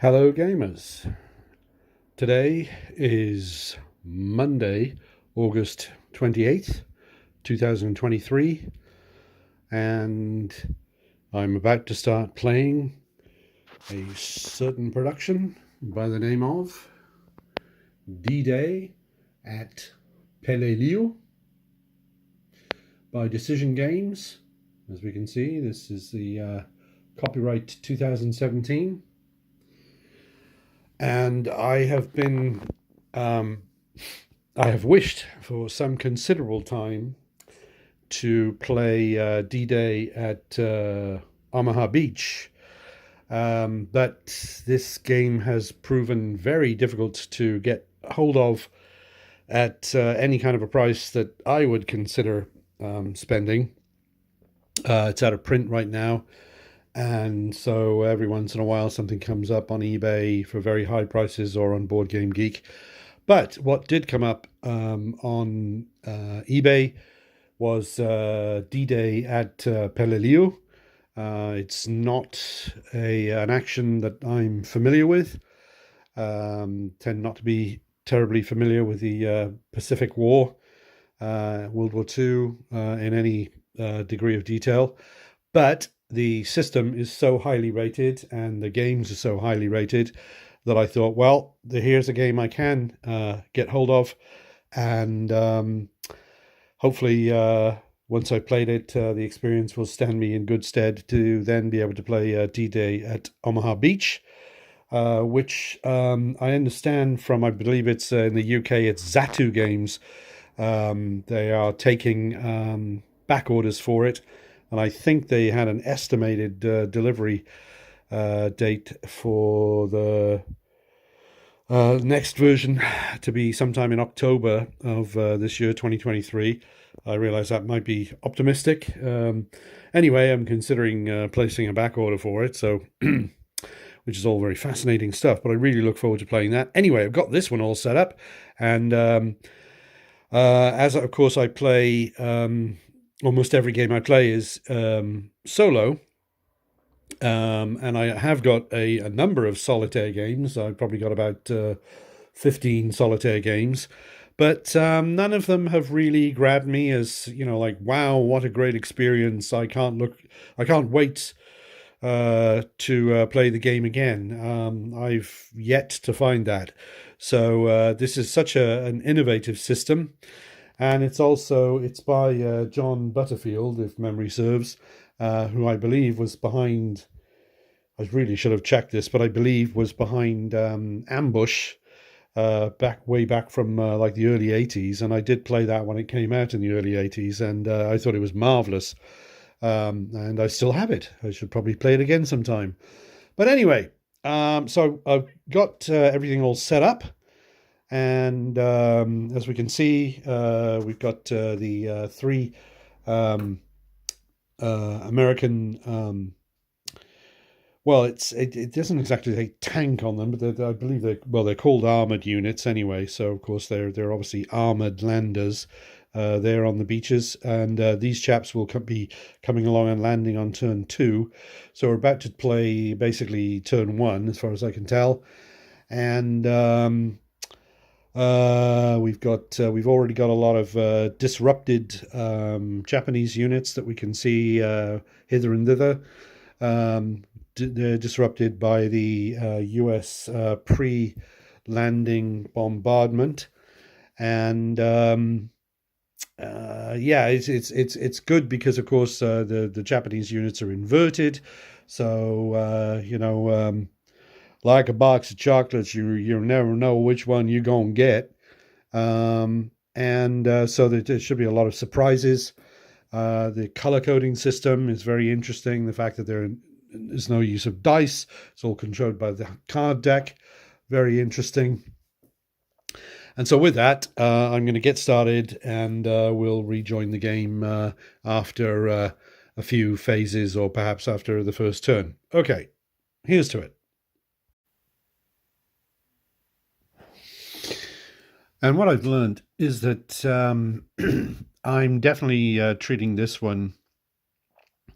Hello, gamers. Today is Monday, August 28th, 2023, and I'm about to start playing a certain production by the name of D-Day at Peleliu by Decision Games. As we can see, this is the copyright 2017. And I have wished for some considerable time to play D-Day at Omaha Beach. But this game has proven very difficult to get hold of at any kind of a price that I would consider spending. It's out of print right now. And so every once in a while something comes up on eBay for very high prices or on Board Game Geek. But what did come up on eBay was D-Day at Peleliu. It's not an action that I'm familiar with. Tend not to be terribly familiar with the Pacific War, World War II in any degree of detail. But the system is so highly rated and the games are so highly rated that I thought, well, here's a game I can get hold of. And hopefully, once I played it, the experience will stand me in good stead to then be able to play D-Day at Omaha Beach, which I understand from, I believe it's in the UK, it's Zatu Games. They are taking back orders for it. And I think they had an estimated delivery date for the next version to be sometime in October of this year, 2023. I realize that might be optimistic. Anyway, I'm considering placing a back order for it, so which is all very fascinating stuff. But I really look forward to playing that. Anyway, I've got this one all set up, and as of course I play. Almost every game I play is solo, and I have got a number of solitaire games. I've probably got about 15 solitaire games, but none of them have really grabbed me as, like, wow, what a great experience. I can't wait to play the game again. I've yet to find that. So this is such an innovative system. And it's by John Butterfield, if memory serves, who I believe was behind, I really should have checked this, but I believe was behind Ambush way back from like the early 80s. And I did play that when it came out in the early 80s, and I thought it was marvelous. And I still have it. I should probably play it again sometime. But anyway, so I've got everything all set up. And as we can see, we've got the three American. Well, it doesn't exactly say tank on them, but I believe they're called armored units anyway. So of course they're obviously armored landers there on the beaches, and these chaps will be coming along and landing on turn 2. So we're about to play basically turn 1, as far as I can tell, and. We've already got a lot of disrupted Japanese units that we can see hither and thither. They're disrupted by the US pre-landing bombardment, and it's good because of course the Japanese units are inverted, so like a box of chocolates, you never know which one you're going to get. So there should be a lot of surprises. The color coding system is very interesting. The fact that there's no use of dice. It's all controlled by the card deck. Very interesting. And so with that, I'm going to get started, and we'll rejoin the game after a few phases, or perhaps after the first turn. Okay, here's to it. And what I've learned is that I'm definitely treating this one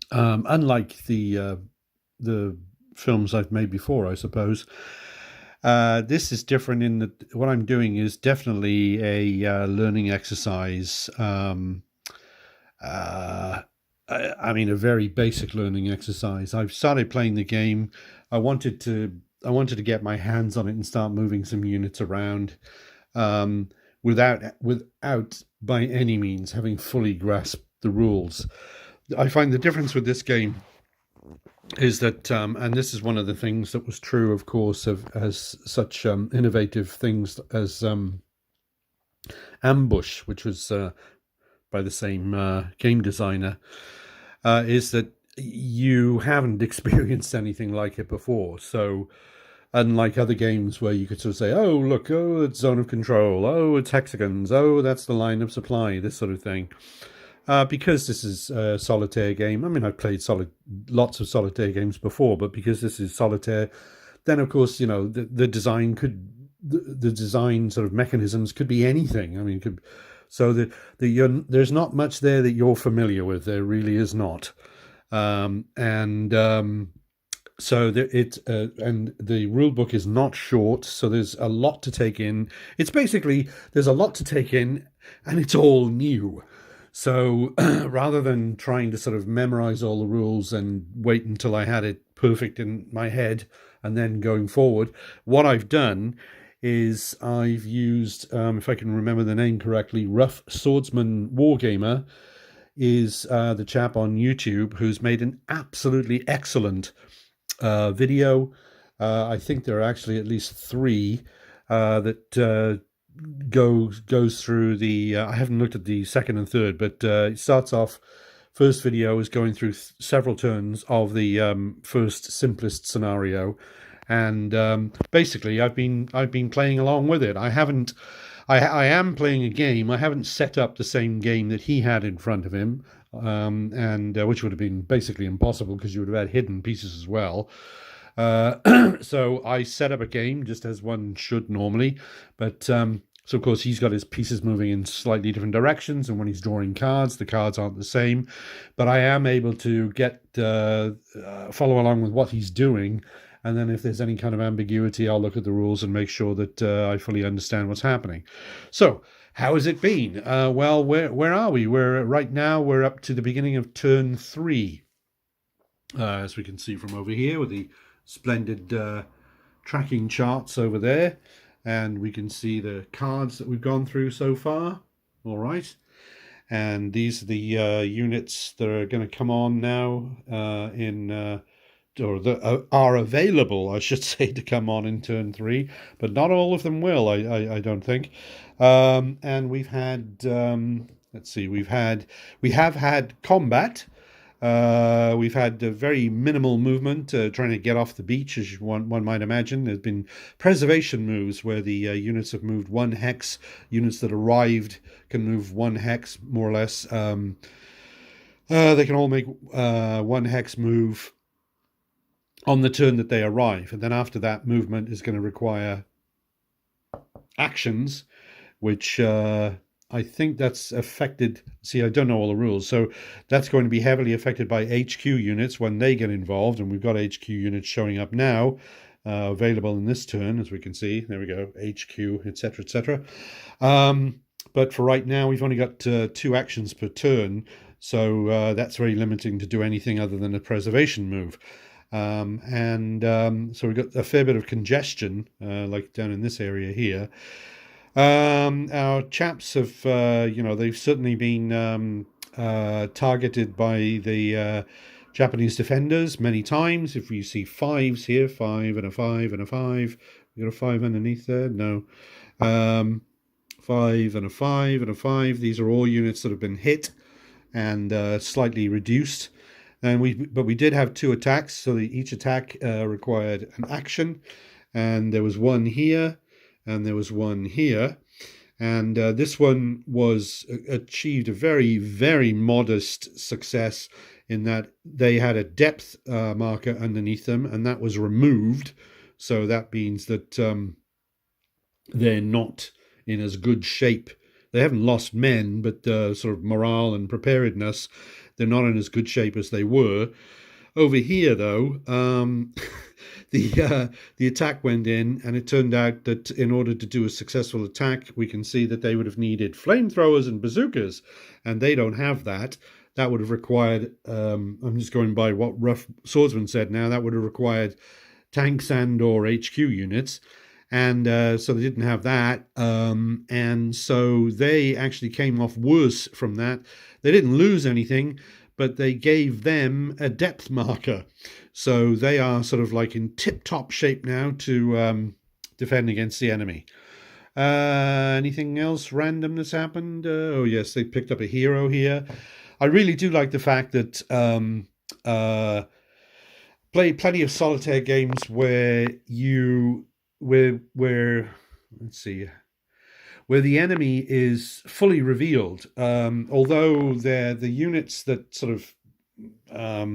unlike the films I've made before, I suppose. This is different in that what I'm doing is definitely a learning exercise. Uh, I mean, a very basic learning exercise. I've started playing the game. I wanted to. I wanted to get my hands on it and start moving some units around, without by any means having fully grasped the rules. I find the difference with this game is that, and this is one of the things that was true, of course, of as such innovative things as Ambush, which was by the same game designer, is that you haven't experienced anything like it before. So, unlike other games where you could sort of say, oh, look, oh, it's zone of control, oh, it's hexagons, oh, that's the line of supply, this sort of thing. Because this is a solitaire game, I mean, I've played lots of solitaire games before, but because this is solitaire, then of course, the design the design sort of mechanisms could be anything. I mean, there's not much there that you're familiar with. There really is not. And the rule book is not short, so there's a lot to take in. It's basically, there's a lot to take in, and it's all new. So rather than trying to sort of memorize all the rules and wait until I had it perfect in my head and then going forward, what I've done is I've used, if I can remember the name correctly, Rough Swordsman Wargamer is the chap on YouTube who's made an absolutely excellent video. I think there are actually at least 3 that goes through the. I haven't looked at the second and third, but it starts off. First video is going through several turns of the first simplest scenario, and basically I've been playing along with it. I haven't. I am playing a game. I haven't set up the same game that he had in front of him, and which would have been basically impossible because you would have had hidden pieces as well. So I set up a game just as one should normally, but so of course he's got his pieces moving in slightly different directions, and when he's drawing cards, the cards aren't the same. But I am able to follow along with what he's doing, and then if there's any kind of ambiguity, I'll look at the rules and make sure that I fully understand what's happening. So how has it been? Well, where are we? Right now we're up to the beginning of turn 3, as we can see from over here with the splendid tracking charts over there, and we can see the cards that we've gone through so far. All right, and these are the units that are going to come on now or that are available, I should say, to come on in turn 3, but not all of them will, I don't think. And we've had let's see, we have had combat. We've had very minimal movement, trying to get off the beach, as one might imagine. There's been preservation moves where the units have moved 1 hex. Units that arrived can move 1 hex, more or less. They can all make 1 hex move on the turn that they arrive. And then after that, movement is going to require actions, which I think that's affected. See, I don't know all the rules. So that's going to be heavily affected by HQ units when they get involved. And we've got HQ units showing up now, available in this turn, as we can see. There we go, HQ, etc., etc. But for right now, we've only got 2 actions per turn. So that's very limiting to do anything other than a preservation move. So we've got a fair bit of congestion, like down in this area here. Our chaps have, they've certainly been targeted by the Japanese defenders many times. If you see 5s here, 5 and a 5 and a 5, we got a 5 underneath there. No, 5 and a 5 and a 5. These are all units that have been hit and slightly reduced. And we did have 2 attacks, so each attack required an action, and there was 1 here, and there was 1 here, and this one was achieved a very, very modest success in that they had a depth marker underneath them, and that was removed. So that means that they're not in as good shape. They haven't lost men, but sort of morale and preparedness, they're not in as good shape as they were. Over here, though, the attack went in, and it turned out that in order to do a successful attack, we can see that they would have needed flamethrowers and bazookas, and they don't have that. That would have required, I'm just going by what Rough Swordsman said now, that would have required tanks and or HQ units. And so they didn't have that. And so they actually came off worse from that. They didn't lose anything, but they gave them a depth marker. So they are sort of like in tip-top shape now to defend against the enemy. Anything else random that's happened? Oh, yes, they picked up a hero here. I really do like the fact that play plenty of solitaire games where let's see, where the enemy is fully revealed. Although they're the units that sort of I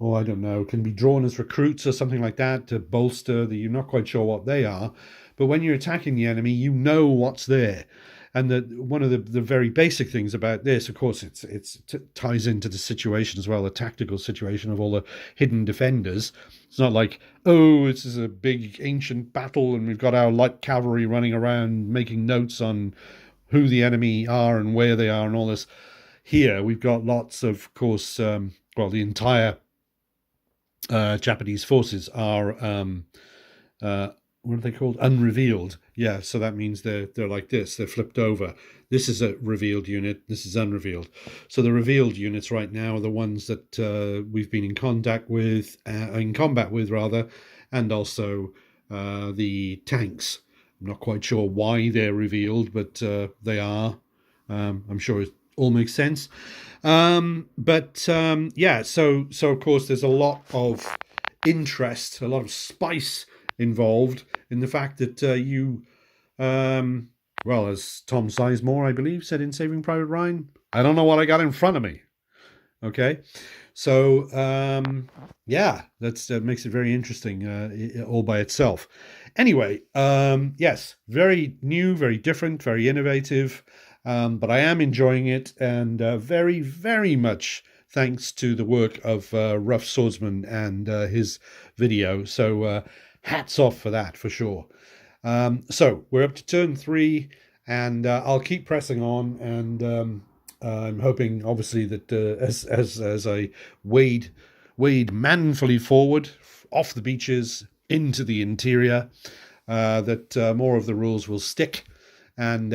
don't know, can be drawn as recruits or something like that to bolster you're not quite sure what they are. But when you're attacking the enemy, you know what's there. And one of the very basic things about this, of course, it ties into the situation as well, the tactical situation of all the hidden defenders. It's not like, oh, this is a big ancient battle and we've got our light cavalry running around making notes on who the enemy are and where they are and all this. Here, we've got lots of course, the entire Japanese forces are what are they called? Unrevealed. Yeah, so that means they're like this. They're flipped over. This is a revealed unit. This is unrevealed. So the revealed units right now are the ones that we've been in combat with, and also the tanks. I'm not quite sure why they're revealed, but they are. I'm sure it all makes sense. So of course there's a lot of interest, a lot of spice involved in the fact that as Tom Sizemore, I believe, said in Saving Private Ryan, I don't know what I got in front of me. Okay, so that makes it very interesting all by itself. Anyway, yes, very new, very different, very innovative, but I am enjoying it, and very, very much thanks to the work of Rough Swordsman and his video. So hats off for that, for sure. So we're up to turn 3, and I'll keep pressing on, and I'm hoping, obviously, that as I wade manfully forward off the beaches into the interior, that more of the rules will stick, and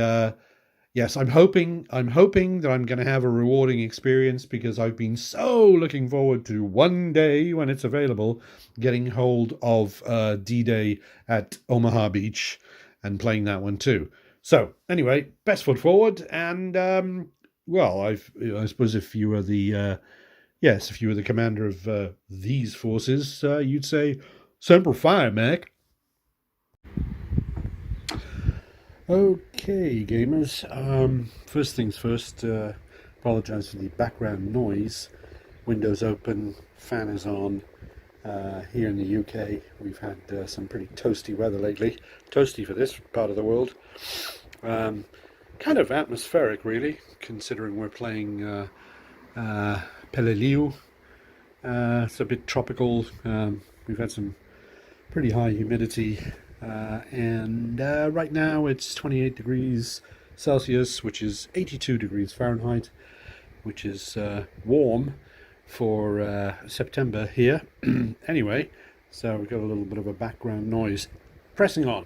yes, I'm hoping that I'm going to have a rewarding experience, because I've been so looking forward to one day when it's available, getting hold of D-Day at Omaha Beach and playing that one too. So anyway, best foot forward, and I suppose if you were the commander of these forces, you'd say Semper Fi, Mac. Okay, gamers. First things first, apologize for the background noise. Windows open, fan is on. Here in the UK, we've had some pretty toasty weather lately. Toasty for this part of the world. Kind of atmospheric, really, considering we're playing Peleliu. It's a bit tropical. We've had some pretty high humidity. And right now it's 28 degrees Celsius, which is 82 degrees Fahrenheit, which is warm for September here. Anyway, so we've got a little bit of a background noise. Pressing on.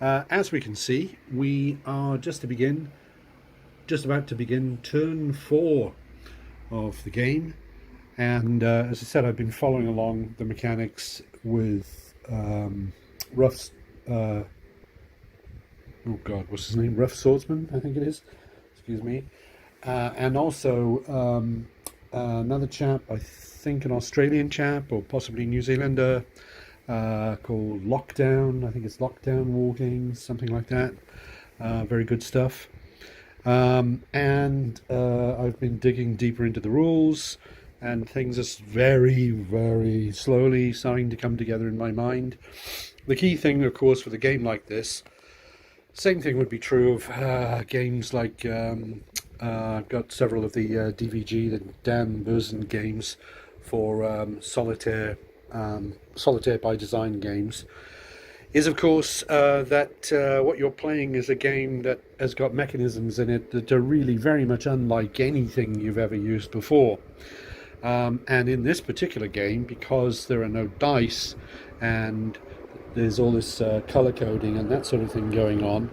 As we can see, we are just about to begin turn 4 of the game. And as I said, I've been following along the mechanics with Rough's what's his name? Rough Swordsman, I think it is. Excuse me. And also another chap, I think an Australian chap, or possibly New Zealander, called Lockdown. I think it's Lockdown War Games, something like that. Very good stuff. And I've been digging deeper into the rules, and things are very, very slowly starting to come together in my mind. The key thing, of course, with a game like this, same thing would be true of games like, I've got several of the DVG, the Dan Burzen games for solitaire solitaire by design games is, of course, that what you're playing is a game that has got mechanisms in it that are really very much unlike anything you've ever used before. And in this particular game, because there are no dice and there's all this color coding and that sort of thing going on,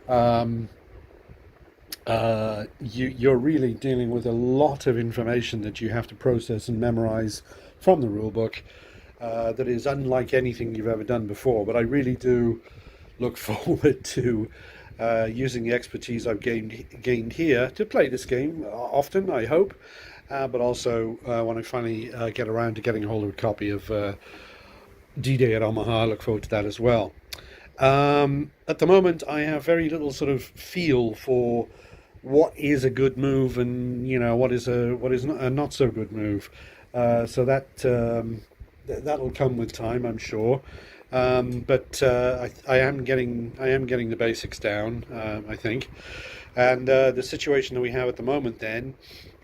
um, you're really dealing with a lot of information that you have to process and memorize from the rulebook that is unlike anything you've ever done before. But I really do look forward to using the expertise I've gained here to play this game often, I hope. But also, when I finally get around to getting a hold of a copy of D-Day at Omaha, I look forward to that as well. At the moment, I have very little sort of feel for what is a good move and what is a not so good move. So that'll come with time, I'm sure. But I am getting the basics down, I think. And the situation that we have at the moment then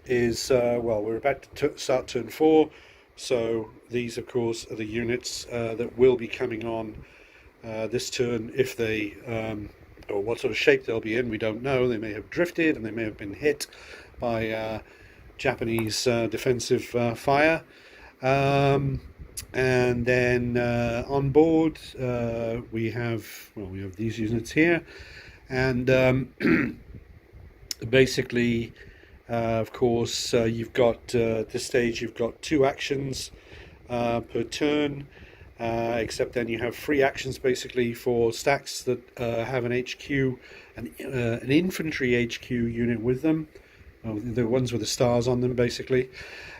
is well, we're about to start turn 4. So these, of course, are the units that will be coming on this turn. If they or what sort of shape they'll be in, we don't know. They may have drifted and they may have been hit by Japanese defensive fire. And then on board we have these units here, and basically, of course, you've got at this stage you've got 2 actions per turn. Except then you have 3 actions basically for stacks that have an HQ, an infantry HQ unit with them, the ones with the stars on them basically.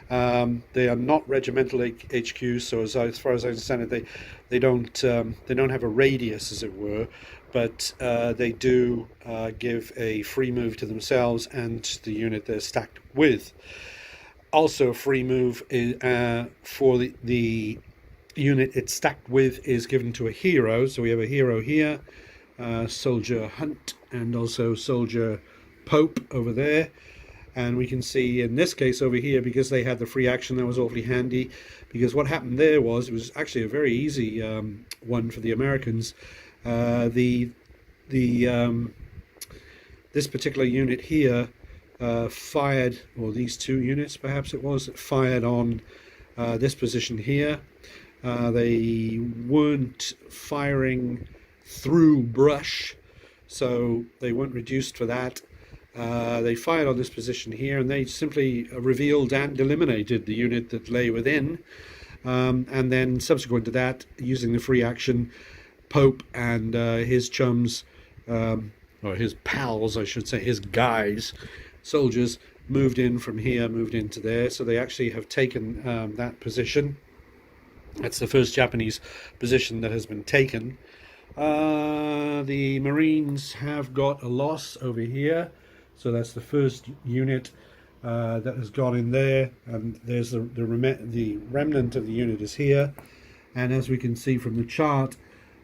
They are not regimental HQs, so as far as I understand it, they don't have a radius, as it were, but they do give a free move to themselves and the unit they're stacked with. Also, a free move for the unit it's stacked with is given to a hero. So we have a hero here, Soldier Hunt, and also Soldier Pope over there. And we can see in this case over here, because they had the free action, that was awfully handy, because what happened there was, it was actually a very easy one for the Americans. This particular unit here fired, or these 2 units perhaps it was, fired on this position here. They weren't firing through brush, so they weren't reduced for that. They fired on this position here, and they simply revealed and eliminated the unit that lay within. And then subsequent to that, using the free action, Pope and his chums, or his pals, I should say, his guys, soldiers, moved in from here, moved into there. So they actually have taken that position. That's the first Japanese position that has been taken. The Marines have got a loss over here. So that's the first unit that has gone in there, and there's the remnant of the unit is here. And as we can see from the chart,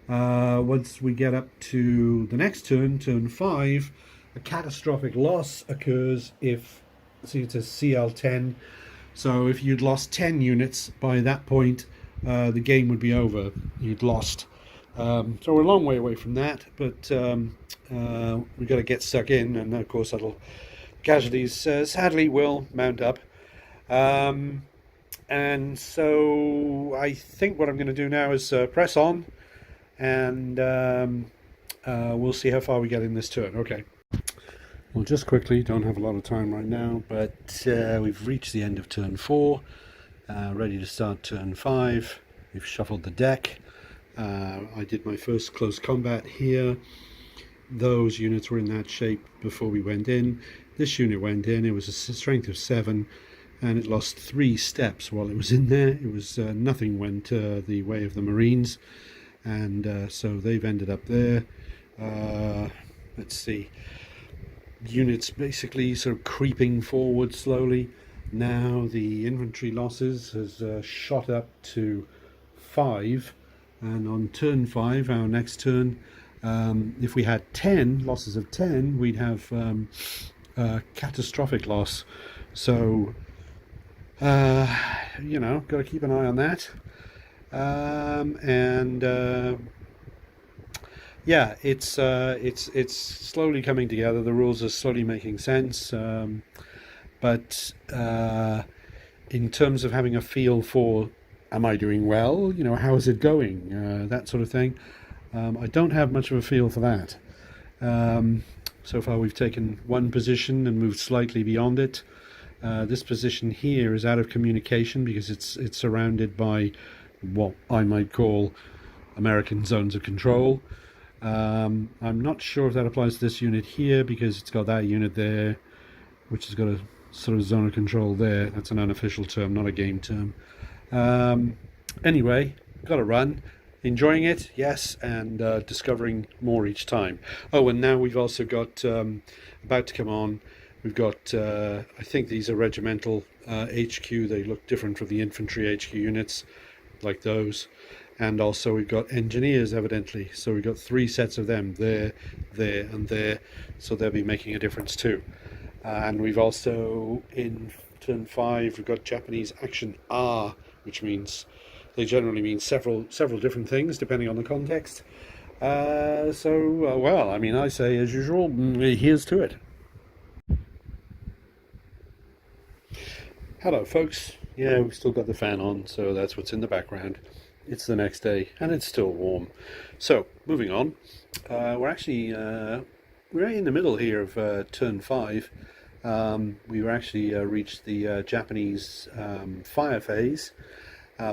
once we get up to the next turn, turn 5, a catastrophic loss occurs if, see, it says CL10. So if you'd lost 10 units by that point, the game would be over. You'd lost. So we're a long way away from that, but we've got to get stuck in, and of course casualties sadly will mount up. And so I think what I'm going to do now is press on, and we'll see how far we get in this turn. Okay. Well, just quickly, don't have a lot of time right now, but we've reached the end of turn 4. Ready to start turn 5. We've shuffled the deck. I did my first close combat here. Those units were in that shape before we went in. This unit went in. It was a strength of 7, and it lost 3 steps while it was in there. It was nothing went the way of the Marines, and so they've ended up there. Let's see. Units basically sort of creeping forward slowly. Now the infantry losses has shot up to 5, and on turn 5, our next turn, if we had 10 losses of 10, we'd have a catastrophic loss. So got to keep an eye on that. And yeah, it's slowly coming together. The rules are slowly making sense, but in terms of having a feel for, am I doing well? You know, how is it going? That sort of thing. I don't have much of a feel for that. Um, so far, we've taken one position and moved slightly beyond it. This position here is out of communication because it's surrounded by what I might call American zones of control. I'm not sure if that applies to this unit here because it's got that unit there, which has got a sort of zone of control there. That's an unofficial term, not a game term. Um, anyway, got to run. Enjoying it, yes, and discovering more each time. Oh, and now we've also got about to come on. We've got, I think these are regimental HQ. They look different from the infantry HQ units, like those. And also we've got engineers, evidently. So we've got three sets of them there, there, and there. So they'll be making a difference too. And we've also, in turn 5, we've got Japanese action R, which means they generally mean several different things depending on the context. Well, I mean, I say as usual, here's to it. Hello, folks. Yeah, we've still got the fan on, so that's what's in the background. It's the next day, and it's still warm. So, moving on. We're in the middle here of turn 5. We were actually reached the Japanese fire phase.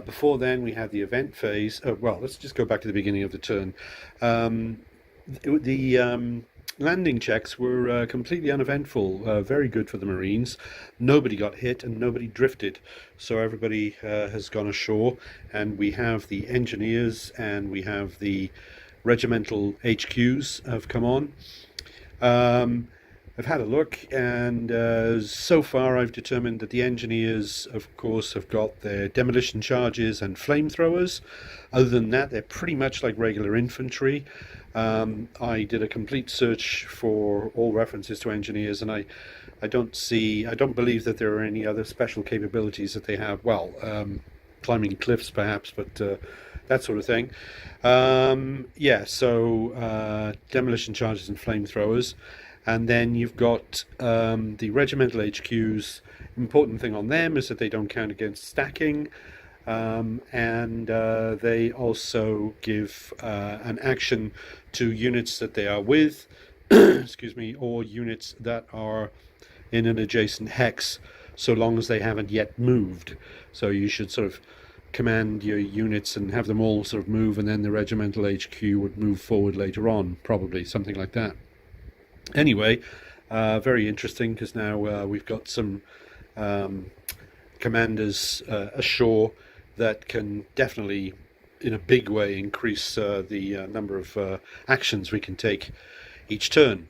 Before then, we had the event phase. Oh, well, let's just go back to the beginning of the turn. Um, the landing checks were completely uneventful, very good for the Marines. Nobody got hit and nobody drifted. So everybody has gone ashore, and we have the engineers and we have the regimental HQs have come on. Um, I've had a look, and so far I've determined that the engineers, of course, have got their demolition charges and flamethrowers. Other than that, they're pretty much like regular infantry. I did a complete search for all references to engineers, and I don't believe that there are any other special capabilities that they have. Well, climbing cliffs perhaps, but that sort of thing. Yeah, so demolition charges and flamethrowers. And then you've got the regimental HQs. Important thing on them is that they don't count against stacking. And they also give an action to units that they are with, excuse me, or units that are in an adjacent hex, so long as they haven't yet moved. So you should sort of command your units and have them all sort of move, and then the regimental HQ would move forward later on, probably something like that. Anyway, very interesting because now we've got some commanders ashore that can definitely, in a big way, increase the number of actions we can take each turn.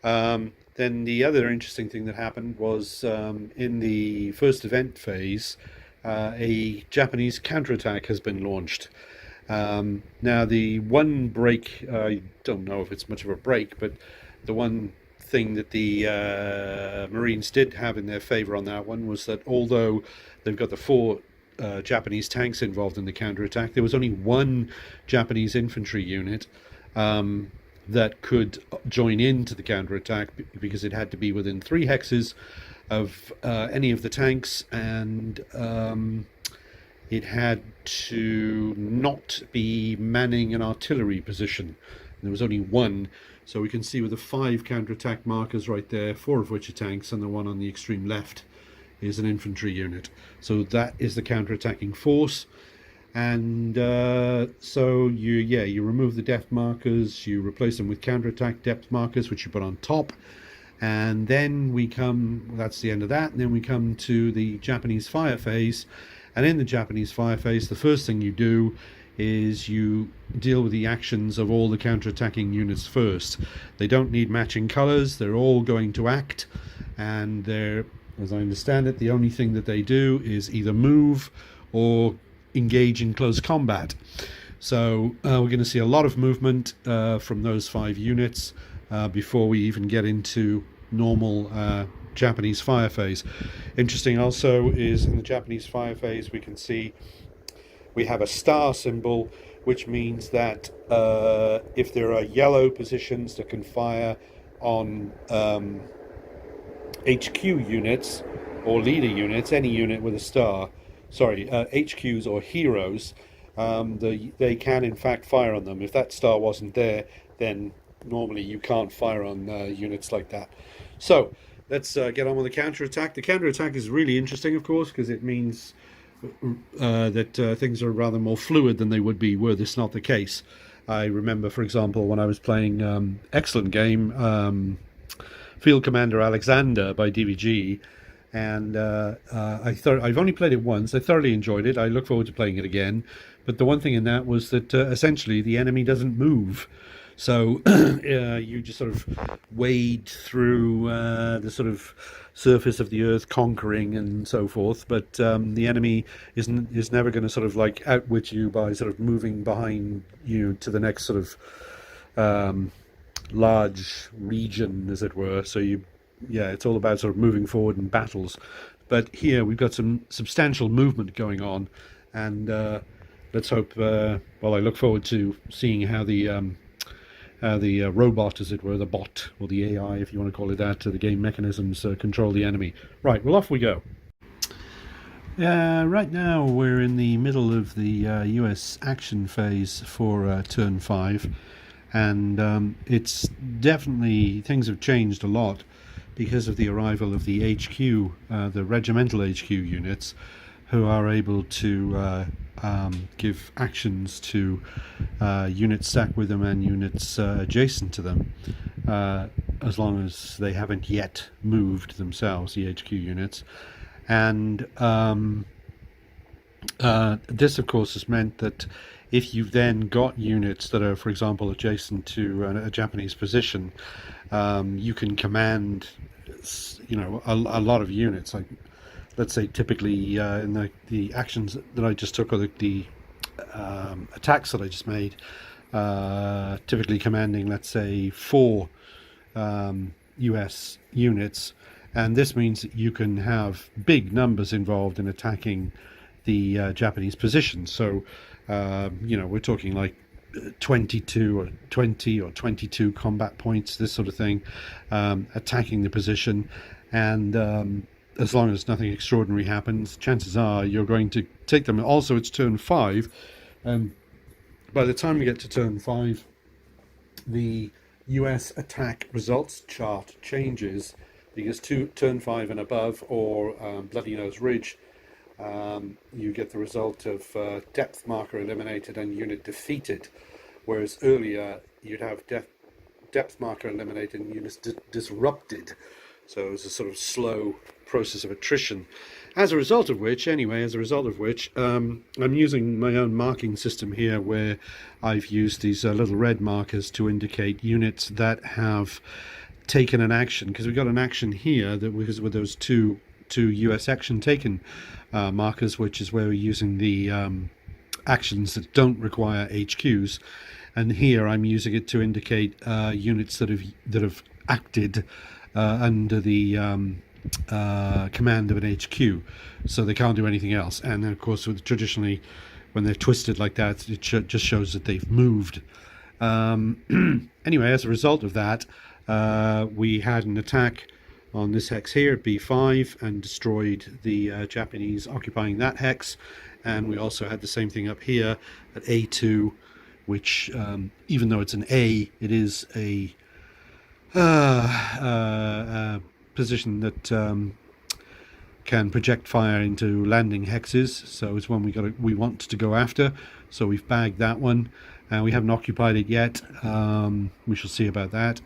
Then the other interesting thing that happened was in the first event phase, a Japanese counterattack has been launched. Now, the one break, I don't know if it's much of a break, but the one thing that the Marines did have in their favor on that one was that although they've got the four Japanese tanks involved in the counterattack, there was only one Japanese infantry unit that could join into the counterattack because it had to be within 3 hexes of any of the tanks, and it had to not be manning an artillery position. And there was only one, so we can see with the 5 counterattack markers right there, 4 of which are tanks, and the one on the extreme left is an infantry unit. So that is the counterattacking force. And so you remove the depth markers, you replace them with counterattack depth markers, which you put on top. And then that's the end of that, and then we come to the Japanese fire phase. And in the Japanese fire phase, the first thing you do is you deal with the actions of all the counterattacking units first. They don't need matching colors, they're all going to act, and they're, as I understand it, the only thing that they do is either move or engage in close combat. So we're going to see a lot of movement from those 5 units before we even get into normal Japanese fire phase. Interesting also is in the Japanese fire phase we can see we have a star symbol, which means that if there are yellow positions that can fire on HQ units or leader units, any unit with a star, sorry, HQs or heroes, they can in fact fire on them. If that star wasn't there, then normally you can't fire on units like that. So let's get on with the counterattack. The counterattack is really interesting, of course, because it means that things are rather more fluid than they would be were this not the case. I remember, for example, when I was playing excellent game, Field Commander Alexander by DVG, and I've only played it once. I thoroughly enjoyed it. I look forward to playing it again. But the one thing in that was that essentially the enemy doesn't move. So you just sort of wade through the sort of surface of the earth, conquering and so forth. But the enemy is never going to sort of like outwit you by sort of moving behind you to the next sort of large region, as it were. So it's all about sort of moving forward in battles. But here we've got some substantial movement going on, and let's hope. I look forward to seeing how the robot, as it were, the bot or the AI, if you want to call it that, the game mechanisms control the enemy. Right, well, off we go. Right now we're in the middle of the US action phase for turn 5. And it's definitely, things have changed a lot because of the arrival of the HQ, the regimental HQ units, who are able to give actions to units stacked with them and units adjacent to them, as long as they haven't yet moved themselves, the HQ units. And this, of course, has meant that if you've then got units that are, for example, adjacent to a Japanese position, you can command, a lot of units. Like, let's say, typically in the actions that I just took, or the attacks that I just made, typically commanding, let's say, 4 US units, and this means that you can have big numbers involved in attacking the Japanese position. So we're talking like 22 or 20 or 22 combat points, this sort of thing, attacking the position. And as long as nothing extraordinary happens, chances are you're going to take them. Also, it's turn 5, and by the time we get to turn 5, the US attack results chart changes, because turn 5 and above, or Bloody Nose Ridge, you get the result of depth marker eliminated and unit defeated, whereas earlier you'd have depth marker eliminated and units disrupted. So it's a sort of slow process of attrition. As a result of which, I'm using my own marking system here, where I've used these little red markers to indicate units that have taken an action, because we've got an action here that was with those two US action taken markers, which is where we're using the actions that don't require HQs, and here I'm using it to indicate units that have acted under the command of an HQ, so they can't do anything else. And then, of course, traditionally, when they're twisted like that, it just shows that they've moved. Anyway, as a result of that, we had an attack on this hex here at B5 and destroyed the Japanese occupying that hex, and we also had the same thing up here at A2, which even though it's an A, it is a position that can project fire into landing hexes, so it's one we want to go after. So we've bagged that one, and we haven't occupied it yet. We shall see about that.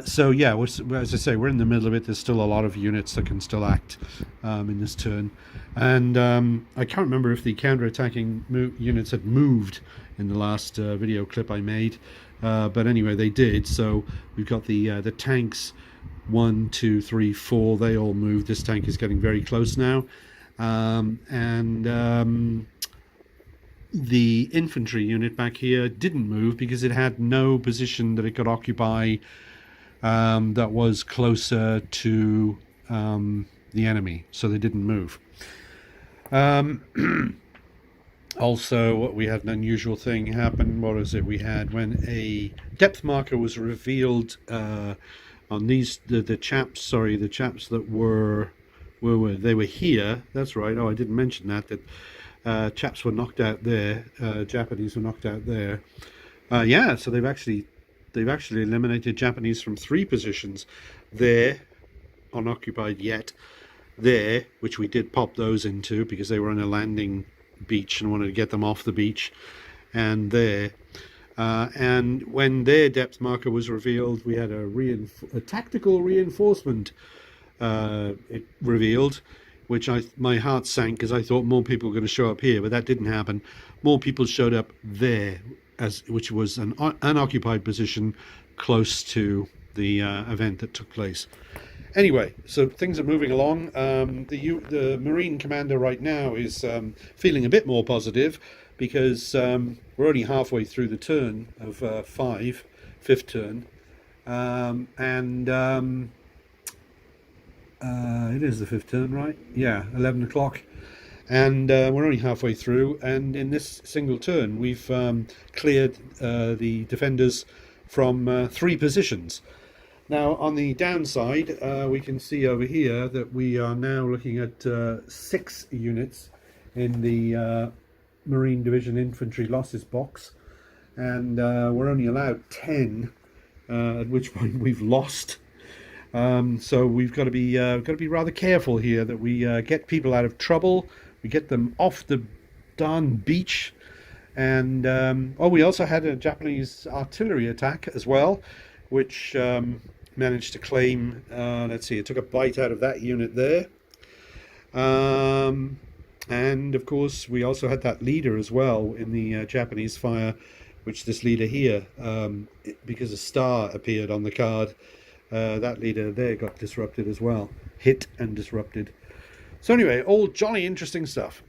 So yeah, as I say, we're in the middle of it. There's still a lot of units that can still act in this turn, and I can't remember if the counter-attacking units had moved in the last video clip I made, but anyway, they did. So we've got the tanks, 1, 2, 3, 4. They all moved. This tank is getting very close now, and the infantry unit back here didn't move because it had no position that it could occupy that was closer to the enemy, so they didn't move. Also, we had an unusual thing happen. What was it? We had when a depth marker was revealed on these the chaps. Sorry, the chaps that were they were here. That's right. Oh, I didn't mention that chaps were knocked out there. Japanese were knocked out there. Yeah, so they've actually eliminated Japanese from three positions there, unoccupied yet. There, which we did pop those into because they were on a landing beach and wanted to get them off the beach, and there. And when their depth marker was revealed, we had a tactical reinforcement it revealed, which my heart sank because I thought more people were going to show up here, but that didn't happen. More people showed up there, which was an unoccupied position close to the event that took place. Anyway, so things are moving along. The Marine commander right now is feeling a bit more positive because we're only halfway through the turn of fifth turn, and it is the fifth turn, right? Yeah, 11 o'clock. And we're only halfway through, and in this single turn, we've cleared the defenders from three positions. Now, on the downside, we can see over here that we are now looking at 6 units in the Marine Division Infantry losses box, and we're only allowed 10, at which point we've lost. So we've got to be rather careful here that we get people out of trouble, we get them off the darn beach, and we also had a Japanese artillery attack as well, which managed to claim. Let's see, it took a bite out of that unit there, and of course we also had that leader as well in the Japanese fire, which this leader here, because a star appeared on the card. That leader there got disrupted as well, hit and disrupted. So anyway, all jolly interesting stuff.